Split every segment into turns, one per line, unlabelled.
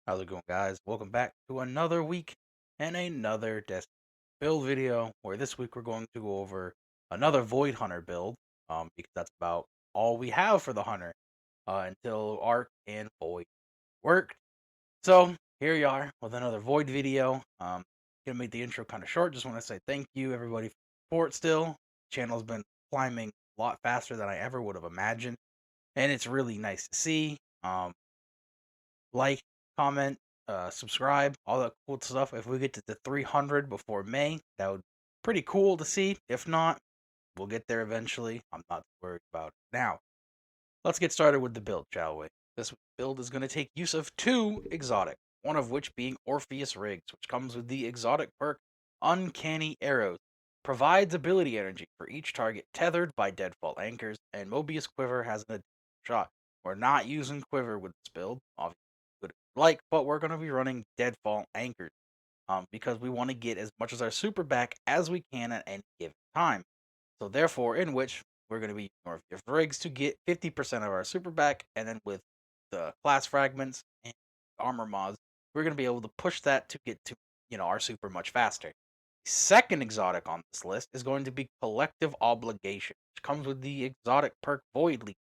How's it going, guys? Welcome back to another week and another Destiny build video. Where this week we're going to go over another Void Hunter build, because that's about all we have for the Hunter until Arc and Void work. So here you are with another Void video. Gonna make the intro kind of short. Just want to say thank you everybody for support. Still, channel's been climbing a lot faster than I ever would have imagined, and it's really nice to see. Like, comment, subscribe, all that cool stuff. If we get to the 300 before May, that would be pretty cool to see. If not, we'll get there eventually. I'm not worried about it now. Let's get started with the build, shall we? This build is going to take use of two exotic, one of which being Orpheus Rigs, which comes with the exotic perk Uncanny Arrows. Provides ability energy for each target tethered by deadfall anchors, and Mobius Quiver has an additional shot. We're not using Quiver with this build, obviously, good if you like, but we're going to be running deadfall anchors because we want to get as much as our super back as we can at any given time. So therefore, in which we're going to be using Orpheus Rigs to get 50% of our super back, and then with the class fragments and armor mods, we're going to be able to push that to get to our super much faster. The second exotic on this list is going to be Collective Obligation, which comes with the exotic perk Void Leech.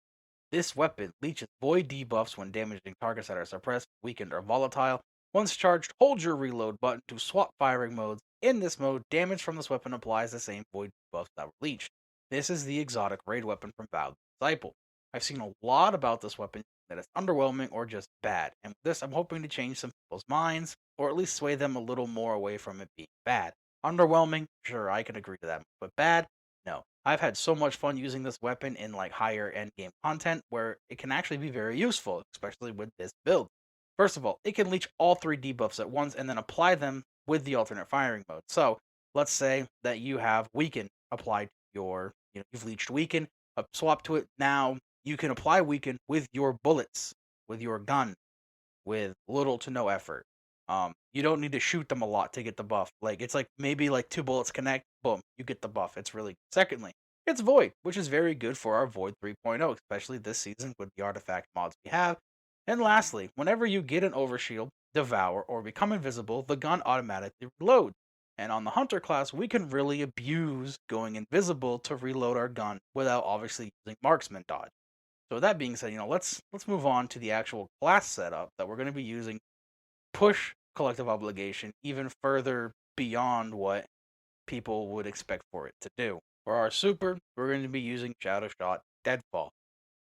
This weapon leeches void debuffs when damaging targets that are suppressed, weakened, or volatile. Once charged, hold your reload button to swap firing modes. In this mode, damage from this weapon applies the same void debuffs that were leeched. This is the exotic raid weapon from Vowed Disciple. I've seen a lot about this weapon that it's underwhelming or just bad, and with this I'm hoping to change some people's minds, or at least sway them a little more away from it being bad. Underwhelming? Sure, I can agree to that, but bad? No. I've had so much fun using this weapon in like higher end game content where it can actually be very useful, especially with this build. First of all, it can leech all three debuffs at once and then apply them with the alternate firing mode. So let's say that you have Weaken applied to you've leeched Weaken, swap to it. Now you can apply Weaken with your bullets, with your gun, with little to no effort. You don't need to shoot them a lot to get the buff. Like it's like maybe like two bullets connect, boom, you get the buff. It's really good. Secondly, it's Void, which is very good for our Void 3.0, especially this season with the artifact mods we have. And lastly, whenever you get an overshield, devour, or become invisible, the gun automatically reloads. And on the Hunter class, we can really abuse going invisible to reload our gun without obviously using marksman dodge. So that being said, let's move on to the actual class setup that we're going to be using. Push collective obligation even further beyond what people would expect for it to do. For our super, we're going to be using Shadow Shot Deadfall.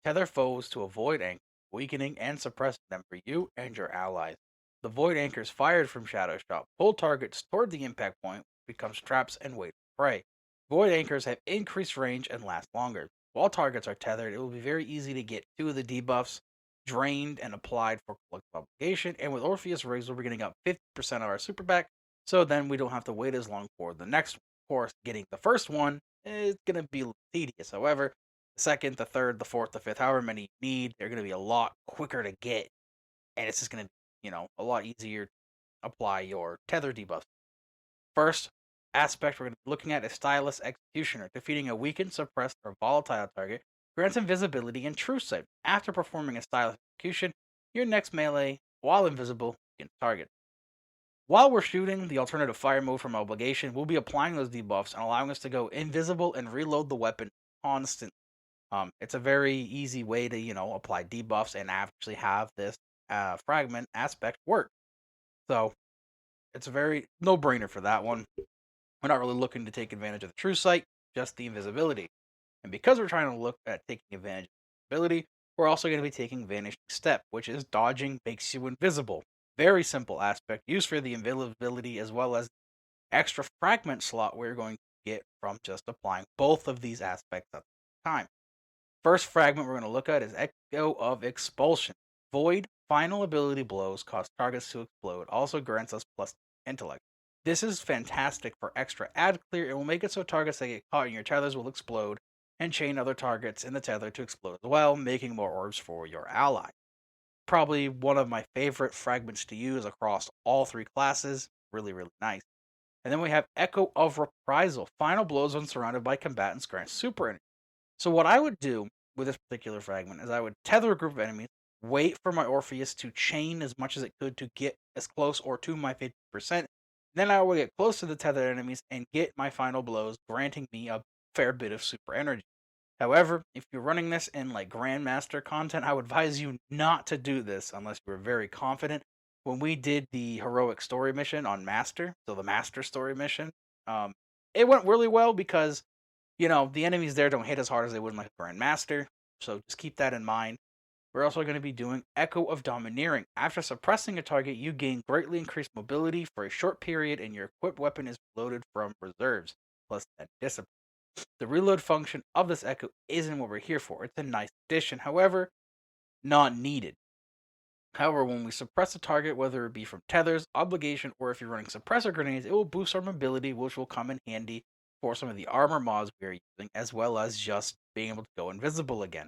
Tether foes to avoid anchor, weakening and suppressing them for you and your allies. The void anchors fired from Shadow Shot pull targets toward the impact point, which becomes traps and wait for prey. Void anchors have increased range and last longer. While targets are tethered, it will be very easy to get two of the debuffs drained and applied for collective obligation, and with Orpheus Rigs, we'll be getting up 50% of our super back, so then we don't have to wait as long for the next one. Of course, getting the first one is going to be tedious. However, the second, the third, the fourth, the fifth, however many you need, they're going to be a lot quicker to get, and it's just going to be, a lot easier to apply your tether debuffs. First aspect we're going to be looking at is Stylus Executioner. Defeating a weakened, suppressed, or volatile target grants invisibility and true sight. After performing a Stylus Execution, your next melee, while invisible, against target. While we're shooting, the alternative fire mode from Obligation will be applying those debuffs and allowing us to go invisible and reload the weapon constantly. It's a very easy way to, apply debuffs and actually have this fragment aspect work. So it's a very no-brainer for that one. We're not really looking to take advantage of the true sight, just the invisibility. And because we're trying to look at taking advantage of invisibility, we're also going to be taking Vanishing Step, which is dodging makes you invisible. Very simple aspect, used for the invisibility as well as extra fragment slot we're going to get from just applying both of these aspects at the time. First fragment we're going to look at is Echo of Expulsion. Void final ability blows cause targets to explode, also grants us plus intellect. This is fantastic for extra ad clear. It will make it so targets that get caught in your tethers will explode and chain other targets in the tether to explode as well, making more orbs for your ally. Probably one of my favorite fragments to use across all three classes. Really, really nice. And then we have Echo of Reprisal. Final blows when surrounded by combatants grant super energy. So what I would do with this particular fragment is I would tether a group of enemies, wait for my Orpheus to chain as much as it could to get as close or to my 50%. Then I will get close to the tethered enemies and get my final blows, granting me a fair bit of super energy. However, if you're running this in like Grandmaster content, I would advise you not to do this unless you are very confident. When we did the heroic story mission on Master, so the Master story mission, um, it went really well because the enemies there don't hit as hard as they would in like Grandmaster. So just keep that in mind. We're also going to be doing Echo of Domineering. After suppressing a target, you gain greatly increased mobility for a short period, and your equipped weapon is loaded from reserves, plus 10 discipline. The reload function of this Echo isn't what we're here for. It's a nice addition, however, not needed. However, when we suppress a target, whether it be from tethers, obligation, or if you're running suppressor grenades, it will boost our mobility, which will come in handy for some of the armor mods we are using, as well as just being able to go invisible again.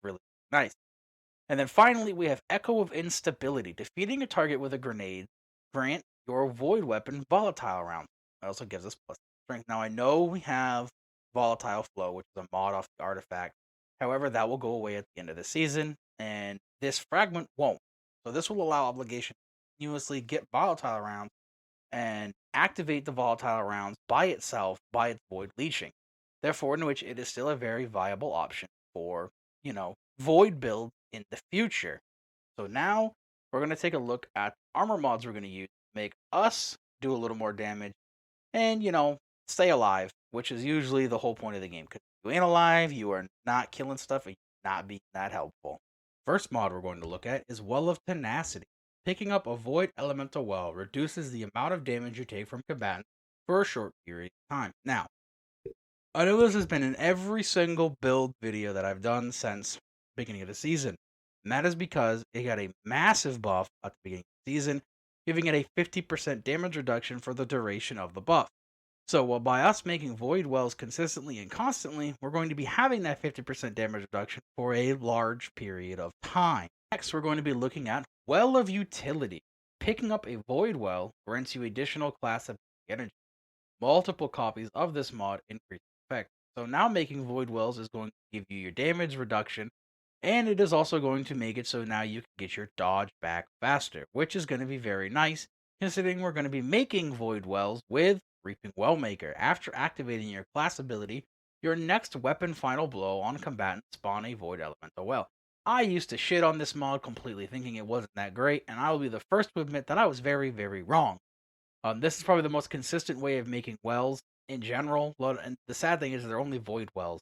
Really nice. And then finally, we have Echo of Instability. Defeating a target with a grenade grant your void weapon volatile round. It also gives us plus strength. Now, I know we have Volatile Flow, which is a mod off the artifact. However, that will go away at the end of the season, and this fragment won't. So this will allow Obligation to continuously get volatile rounds and activate the volatile rounds by itself by its void leeching. Therefore, in which it is still a very viable option for, void build in the future. So now we're going to take a look at armor mods we're going to use to make us do a little more damage and, stay alive, which is usually the whole point of the game. Because if you ain't alive, you are not killing stuff, and you're not being that helpful. First mod we're going to look at is Well of Tenacity. Picking up a Void Elemental Well reduces the amount of damage you take from combatants for a short period of time. Now, I know this has been in every single build video that I've done since the beginning of the season. And that is because it got a massive buff at the beginning of the season, giving it a 50% damage reduction for the duration of the buff. So, while by us making Void Wells consistently and constantly, we're going to be having that 50% damage reduction for a large period of time. Next, we're going to be looking at Well of Utility. Picking up a Void Well grants you additional class of energy. Multiple copies of this mod increase effect. So now making Void Wells is going to give you your damage reduction, and it is also going to make it so now you can get your dodge back faster, which is going to be very nice, considering we're going to be making Void Wells with Reaping Wellmaker. After activating your class ability, your next weapon final blow on combatant spawn a Void Elemental Well. I used to shit on this mod completely, thinking it wasn't that great, and I will be the first to admit that I was very, very wrong. This is probably the most consistent way of making wells in general. And the sad thing is they're only void wells.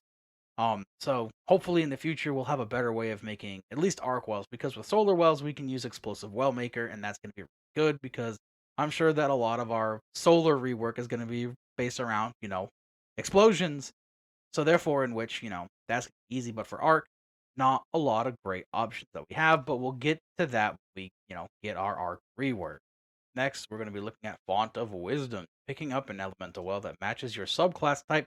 So hopefully in the future we'll have a better way of making at least arc wells, because with solar wells we can use explosive well maker, and that's going to be good because I'm sure that a lot of our solar rework is going to be based around explosions. So therefore, in which that's easy, but for arc, not a lot of great options that we have. But we'll get to that when we get our arc rework. Next, we're going to be looking at Font of Wisdom. Picking up an elemental well that matches your subclass type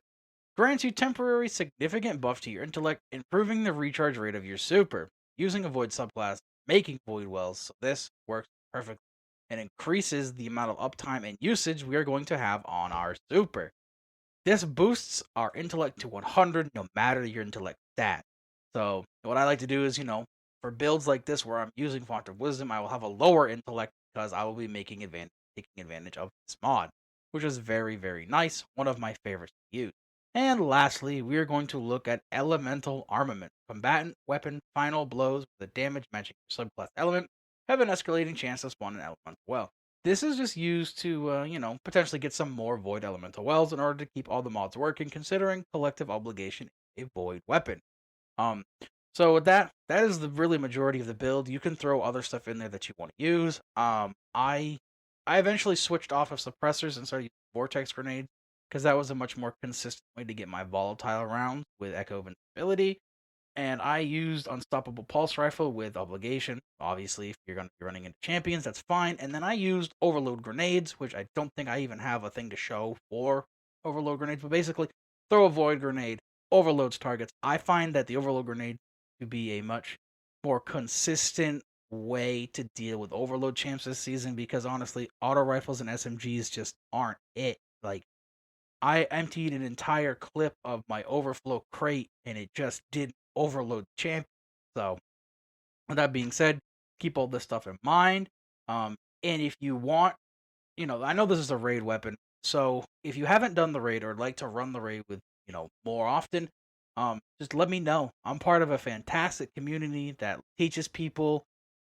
grants you temporary significant buff to your intellect, improving the recharge rate of your super. Using a void subclass, making void wells, so this works perfectly and increases the amount of uptime and usage we are going to have on our super. This boosts our intellect to 100 no matter your intellect stat. So what I like to do is, for builds like this where I'm using Font of Wisdom, I will have a lower intellect because I will be taking advantage of this mod, which is very, very nice. One of my favorites to use. And lastly, we are going to look at Elemental Armament. Combatant weapon final blows with a damage matching your subclass element have an escalating chance to spawn an elemental well. This is just used to, potentially get some more Void Elemental Wells in order to keep all the mods working, considering Collective Obligation a Void weapon. Um, so with that is the really majority of the build. You can throw other stuff in there that you want to use. I eventually switched off of suppressors and started using Vortex Grenades, because that was a much more consistent way to get my volatile rounds with Echo of Invincibility. And I used Unstoppable Pulse Rifle with Obligation. Obviously, if you're going to be running into champions, that's fine. And then I used Overload Grenades, which I don't think I even have a thing to show for Overload Grenades. But basically, throw a Void Grenade, overloads targets. I find that the Overload Grenade to be a much more consistent way to deal with Overload champs this season, because honestly, auto rifles and SMGs just aren't it. Like, I emptied an entire clip of my overflow crate and it just didn't overload champ. So With that being said, keep all this stuff in mind. And if you want, I know this is a raid weapon, so if you haven't done the raid or like to run the raid with, more often, just let me know. I'm part of a fantastic community that teaches people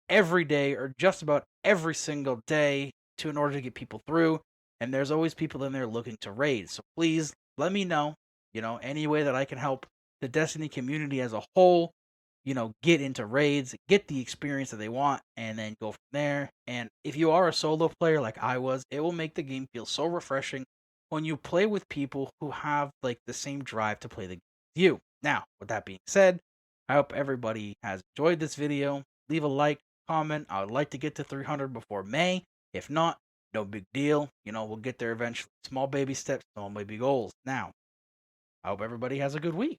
every day or just about every single day in order to get people through. And there's always people in there looking to raid. So please let me know, any way that I can help the Destiny community as a whole, get into raids, get the experience that they want, and then go from there. And if you are a solo player like I was, it will make the game feel so refreshing when you play with people who have like the same drive to play the game with you. Now, with that being said, I hope everybody has enjoyed this video. Leave a like, comment. I would like to get to 300 before May. If not, no big deal. We'll get there eventually. Small baby steps, small baby goals. Now, I hope everybody has a good week.